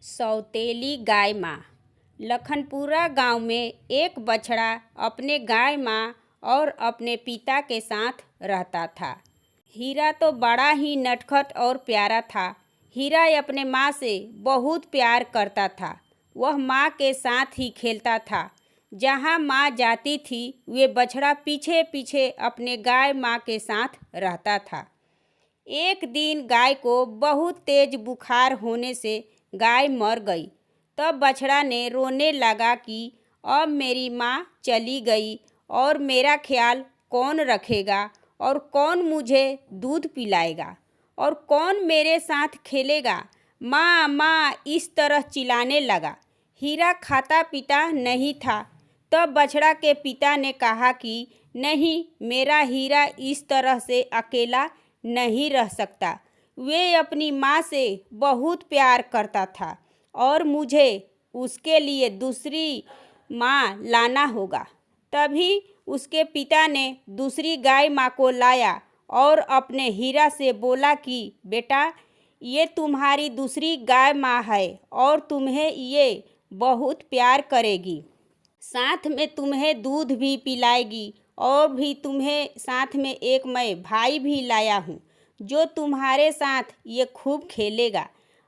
सौतेली गाय माँ। लखनपुरा गांव में एक बछड़ा अपने गाय माँ और अपने पिता के साथ रहता था। हीरा तो बड़ा ही नटखट और प्यारा था। हीरा अपने माँ से बहुत प्यार करता था। वह माँ के साथ ही खेलता था। जहाँ माँ जाती थी वे बछड़ा पीछे पीछे अपने गाय माँ के साथ रहता था। एक दिन गाय को बहुत तेज बुखार होने से गाय मर गई। तब बछड़ा ने रोने लगा कि अब मेरी माँ चली गई और मेरा ख्याल कौन रखेगा और कौन मुझे दूध पिलाएगा और कौन मेरे साथ खेलेगा। माँ माँ इस तरह चिल्लाने लगा। हीरा खाता पीता नहीं था। तब बछड़ा के पिता ने कहा कि नहीं, मेरा हीरा इस तरह से अकेला नहीं रह सकता। वे अपनी माँ से बहुत प्यार करता था और मुझे उसके लिए दूसरी माँ लाना होगा। तभी उसके पिता ने दूसरी गाय माँ को लाया और अपने हीरा से बोला कि बेटा, ये तुम्हारी दूसरी गाय माँ है और तुम्हें ये बहुत प्यार करेगी, साथ में तुम्हें दूध भी पिलाएगी और भी तुम्हें साथ में एक मैं भाई भी लाया हूँ जो तुम्हारे साथ ये खूब खेलेगा।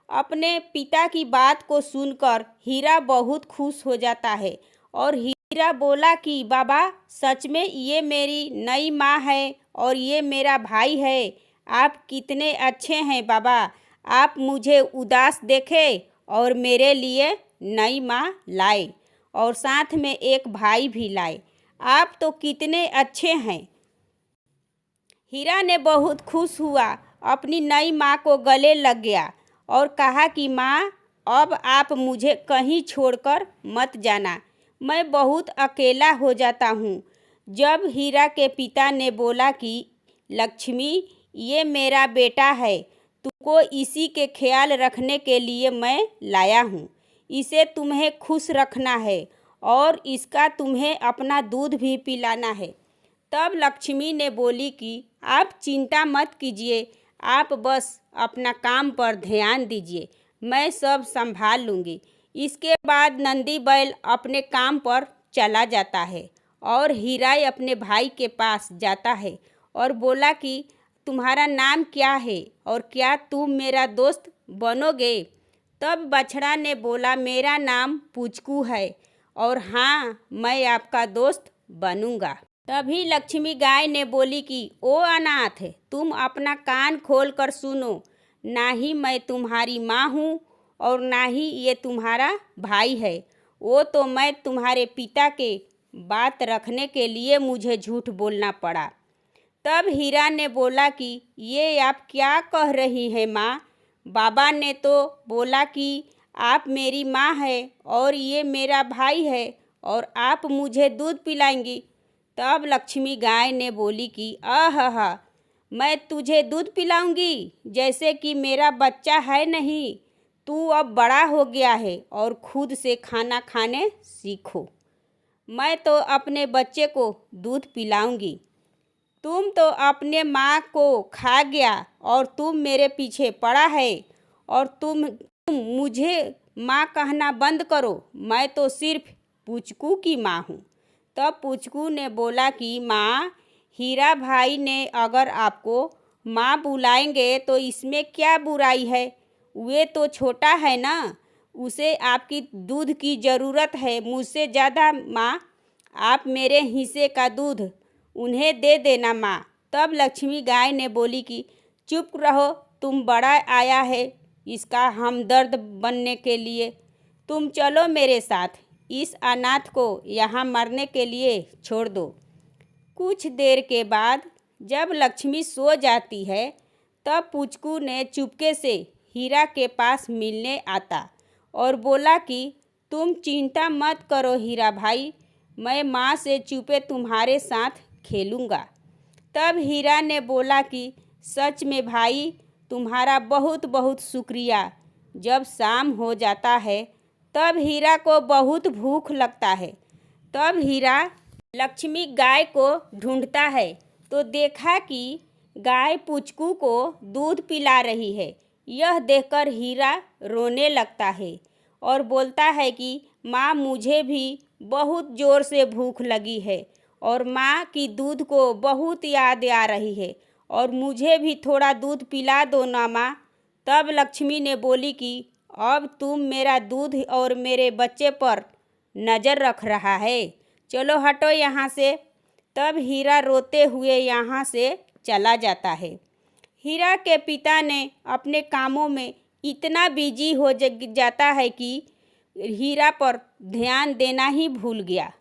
अपने पिता की बात को सुनकर हीरा बहुत खुश हो जाता है और हीरा बोला कि बाबा, सच में ये मेरी नई माँ है और ये मेरा भाई है। आप कितने अच्छे हैं बाबा। आप मुझे उदास देखे और मेरे लिए नई माँ लाए और साथ में एक भाई भी लाए। आप तो कितने अच्छे हैं। हीरा ने बहुत खुश हुआ, अपनी नई माँ को गले लग गया और कहा कि माँ, अब आप मुझे कहीं छोड़कर मत जाना, मैं बहुत अकेला हो जाता हूँ। जब हीरा के पिता ने बोला कि लक्ष्मी, ये मेरा बेटा है, तुमको इसी के ख्याल रखने के लिए मैं लाया हूँ। इसे तुम्हें खुश रखना है और इसका तुम्हें अपना दूध भी पिलाना है। तब लक्ष्मी ने बोली कि आप चिंता मत कीजिए, आप बस अपना काम पर ध्यान दीजिए, मैं सब संभाल लूँगी। इसके बाद नंदी बैल अपने काम पर चला जाता है और हीरा अपने भाई के पास जाता है और बोला कि तुम्हारा नाम क्या है और क्या तुम मेरा दोस्त बनोगे। तब बछड़ा ने बोला, मेरा नाम पुचकू है और हाँ, मैं आपका दोस्त बनूंगा। तभी लक्ष्मी गाय ने बोली कि ओ अनाथ, तुम अपना कान खोल कर सुनो, ना ही मैं तुम्हारी माँ हूँ और ना ही ये तुम्हारा भाई है। वो तो मैं तुम्हारे पिता के बात रखने के लिए मुझे झूठ बोलना पड़ा। तब हीरा ने बोला कि ये आप क्या कह रही हैं माँ। बाबा ने तो बोला कि आप मेरी माँ है और ये मेरा भाई है और आप मुझे दूध पिलाएंगी। तब लक्ष्मी गाय ने बोली कि आहा, मैं तुझे दूध पिलाऊंगी जैसे कि मेरा बच्चा है नहीं। तू अब बड़ा हो गया है और खुद से खाना खाने सीखो। मैं तो अपने बच्चे को दूध पिलाऊंगी। तुम तो अपने माँ को खा गया और तुम मेरे पीछे पड़ा है और तुम मुझे माँ कहना बंद करो। मैं तो सिर्फ पुचकू की माँ हूँ। तब पुचकू ने बोला कि माँ, हीरा भाई ने अगर आपको माँ बुलाएंगे तो इसमें क्या बुराई है। वे तो छोटा है ना, उसे आपकी दूध की ज़रूरत है मुझसे ज़्यादा। माँ, आप मेरे हिस्से का दूध उन्हें दे देना माँ। तब लक्ष्मी गाय ने बोली कि चुप रहो, तुम बड़ा आया है इसका हमदर्द बनने के लिए। तुम चलो मेरे साथ, इस अनाथ को यहाँ मरने के लिए छोड़ दो। कुछ देर के बाद जब लक्ष्मी सो जाती है तब पुचकू ने चुपके से हीरा के पास मिलने आता और बोला कि तुम चिंता मत करो हीरा भाई, मैं माँ से चुपे तुम्हारे साथ खेलूँगा। तब हीरा ने बोला कि सच में भाई, तुम्हारा बहुत बहुत शुक्रिया। जब शाम हो जाता है तब हीरा को बहुत भूख लगता है। तब हीरा लक्ष्मी गाय को ढूंढता है तो देखा कि गाय पुचकू को दूध पिला रही है। यह देखकर हीरा रोने लगता है। और बोलता है कि माँ मुझे भी बहुत ज़ोर से भूख लगी है और माँ की दूध को बहुत याद आ रही है और मुझे भी थोड़ा दूध पिला दो ना माँ। तब लक्ष्मी ने बोली कि अब तुम मेरा दूध और मेरे बच्चे पर नज़र रख रहा है, चलो हटो यहाँ से। तब हीरा रोते हुए यहाँ से चला जाता है। हीरा के पिता ने अपने कामों में इतना बिजी हो जाता है कि हीरा पर ध्यान देना ही भूल गया।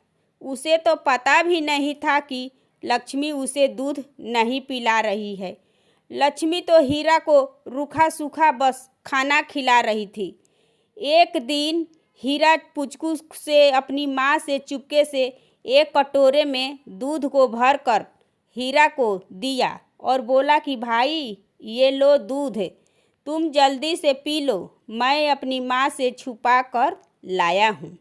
उसे तो पता भी नहीं था कि लक्ष्मी उसे दूध नहीं पिला रही है। लक्ष्मी तो हीरा को रूखा सूखा बस खाना खिला रही थी। एक दिन हीरा पुचकू से अपनी माँ से चुपके से एक कटोरे में दूध को भर कर हीरा को दिया और बोला कि भाई ये लो दूध, तुम जल्दी से पी लो, मैं अपनी माँ से छुपा कर लाया हूँ।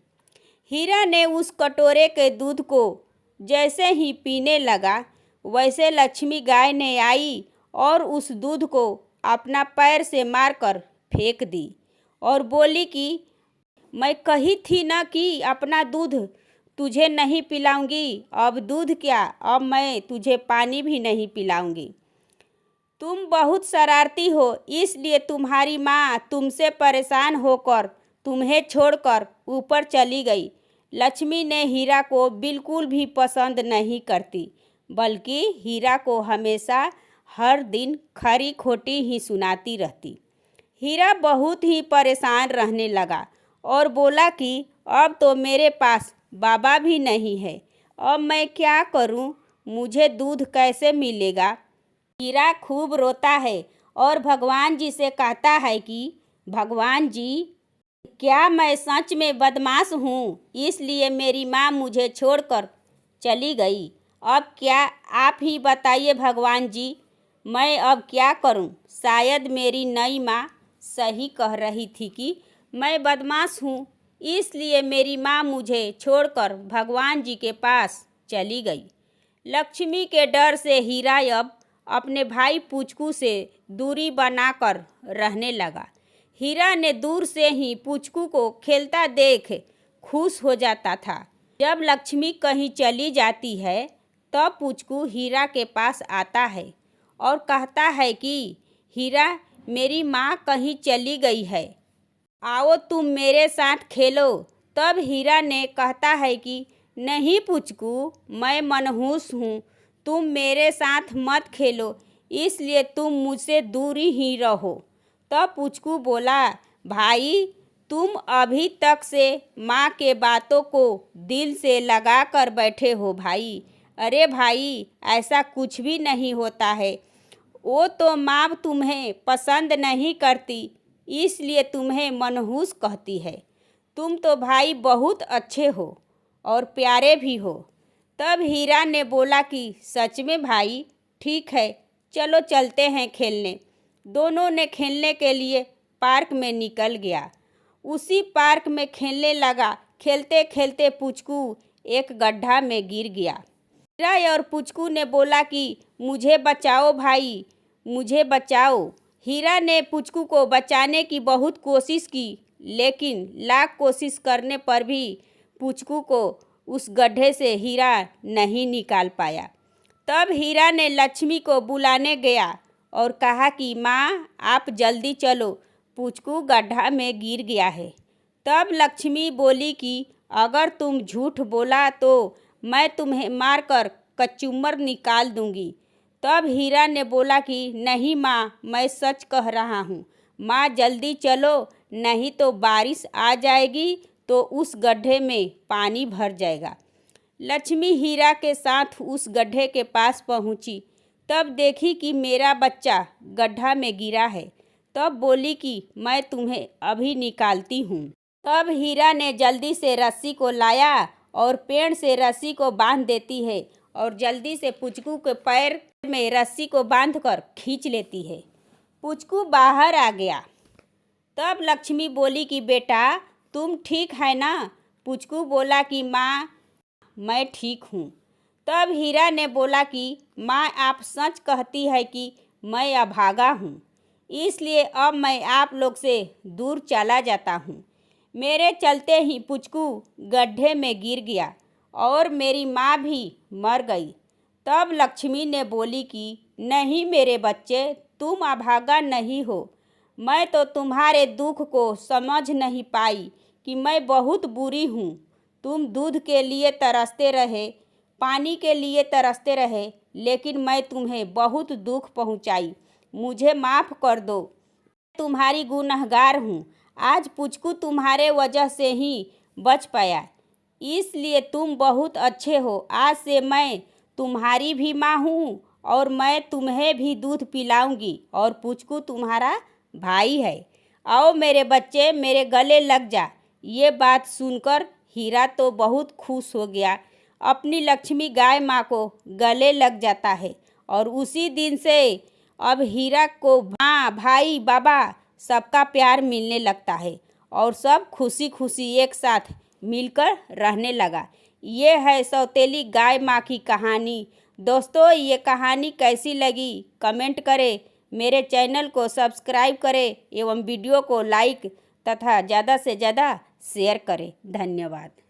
हीरा ने उस कटोरे के दूध को जैसे ही पीने लगा, वैसे लक्ष्मी गाय ने आई और उस दूध को अपना पैर से मारकर फेंक दी और बोली कि मैं कही थी ना कि अपना दूध तुझे नहीं पिलाऊंगी, अब दूध क्या, अब मैं तुझे पानी भी नहीं पिलाऊंगी। तुम बहुत शरारती हो, इसलिए तुम्हारी माँ तुमसे परेशान होकर तुम्हें छोड़कर ऊपर चली गई। लक्ष्मी ने हीरा को बिल्कुल भी पसंद नहीं करती, बल्कि हीरा को हमेशा हर दिन खरी खोटी ही सुनाती रहती। हीरा बहुत ही परेशान रहने लगा और बोला कि अब तो मेरे पास बाबा भी नहीं है, अब मैं क्या करूं, मुझे दूध कैसे मिलेगा। हीरा खूब रोता है और भगवान जी से कहता है कि भगवान जी, क्या मैं सच में बदमाश हूँ, इसलिए मेरी माँ मुझे छोड़कर चली गई। अब क्या आप ही बताइए भगवान जी, मैं अब क्या करूँ। शायद मेरी नई माँ सही कह रही थी कि मैं बदमाश हूँ, इसलिए मेरी माँ मुझे छोड़कर भगवान जी के पास चली गई। लक्ष्मी के डर से हीरा अब अपने भाई पुचकू से दूरी बनाकर रहने लगा। हीरा ने दूर से ही पुचकू को खेलता देख खुश हो जाता था। जब लक्ष्मी कहीं चली जाती है तब पुचकू हीरा के पास आता है और कहता है कि हीरा, मेरी माँ कहीं चली गई है, आओ तुम मेरे साथ खेलो। तब हीरा ने कहता है कि नहीं पुचकू, मैं मनहूस हूँ, तुम मेरे साथ मत खेलो, इसलिए तुम मुझसे दूर ही रहो। तब पुचकू बोला, भाई तुम अभी तक से माँ के बातों को दिल से लगा कर बैठे हो भाई। अरे भाई, ऐसा कुछ भी नहीं होता है, वो तो माँ तुम्हें पसंद नहीं करती, इसलिए तुम्हें मनहूस कहती है। तुम तो भाई बहुत अच्छे हो और प्यारे भी हो। तब हीरा ने बोला कि सच में भाई, ठीक है, चलो चलते हैं खेलने। दोनों ने खेलने के लिए पार्क में निकल गया। उसी पार्क में खेलने लगा। खेलते खेलते पुचकू एक गड्ढा में गिर गया। हीरा और पुचकू ने बोला कि मुझे बचाओ भाई, मुझे बचाओ। हीरा ने पुचकू को बचाने की बहुत कोशिश की, लेकिन लाख कोशिश करने पर भी पुचकू को उस गड्ढे से हीरा नहीं निकाल पाया। तब हीरा ने लक्ष्मी को बुलाने गया और कहा कि माँ, आप जल्दी चलो, पुचकू गड्ढा में गिर गया है। तब लक्ष्मी बोली कि अगर तुम झूठ बोला तो मैं तुम्हें मारकर कचूमर निकाल दूंगी। तब हीरा ने बोला कि नहीं माँ, मैं सच कह रहा हूँ, माँ जल्दी चलो, नहीं तो बारिश आ जाएगी तो उस गड्ढे में पानी भर जाएगा। लक्ष्मी हीरा के साथ उस गड्ढे के पास पहुँची। तब देखी कि मेरा बच्चा गड्ढा में गिरा है। तब बोली कि मैं तुम्हें अभी निकालती हूँ। तब हीरा ने जल्दी से रस्सी को लाया और पेड़ से रस्सी को बांध देती है और जल्दी से पुचकू के पैर में रस्सी को बांधकर खींच लेती है। पुचकू बाहर आ गया। तब लक्ष्मी बोली कि बेटा, तुम ठीक है ना। पुचकू बोला कि माँ, मैं ठीक हूँ। तब हीरा ने बोला कि माँ, आप सच कहती है कि मैं अभागा हूँ, इसलिए अब मैं आप लोग से दूर चला जाता हूँ। मेरे चलते ही पुचकू गड्ढे में गिर गया और मेरी माँ भी मर गई। तब लक्ष्मी ने बोली कि नहीं मेरे बच्चे, तुम अभागा नहीं हो। मैं तो तुम्हारे दुख को समझ नहीं पाई कि मैं बहुत बुरी हूँ। तुम दूध के लिए तरसते रहे, पानी के लिए तरसते रहे, लेकिन मैं तुम्हें बहुत दुख पहुँचाई। मुझे माफ़ कर दो, तुम्हारी गुनहगार हूँ। आज पुचकू तुम्हारे वजह से ही बच पाया, इसलिए तुम बहुत अच्छे हो। आज से मैं तुम्हारी भी माँ हूँ और मैं तुम्हें भी दूध पिलाऊंगी और पुचकू तुम्हारा भाई है। आओ मेरे बच्चे, मेरे गले लग जा। ये बात सुनकर हीरा तो बहुत खुश हो गया। अपनी लक्ष्मी गाय माँ को गले लग जाता है और उसी दिन से अब हीरा को माँ, भाई, बाबा सबका प्यार मिलने लगता है और सब खुशी खुशी एक साथ मिलकर रहने लगा। ये है सौतेली गाय माँ की कहानी। दोस्तों, ये कहानी कैसी लगी कमेंट करें, मेरे चैनल को सब्सक्राइब करें एवं वीडियो को लाइक तथा ज़्यादा से ज़्यादा शेयर करें। धन्यवाद।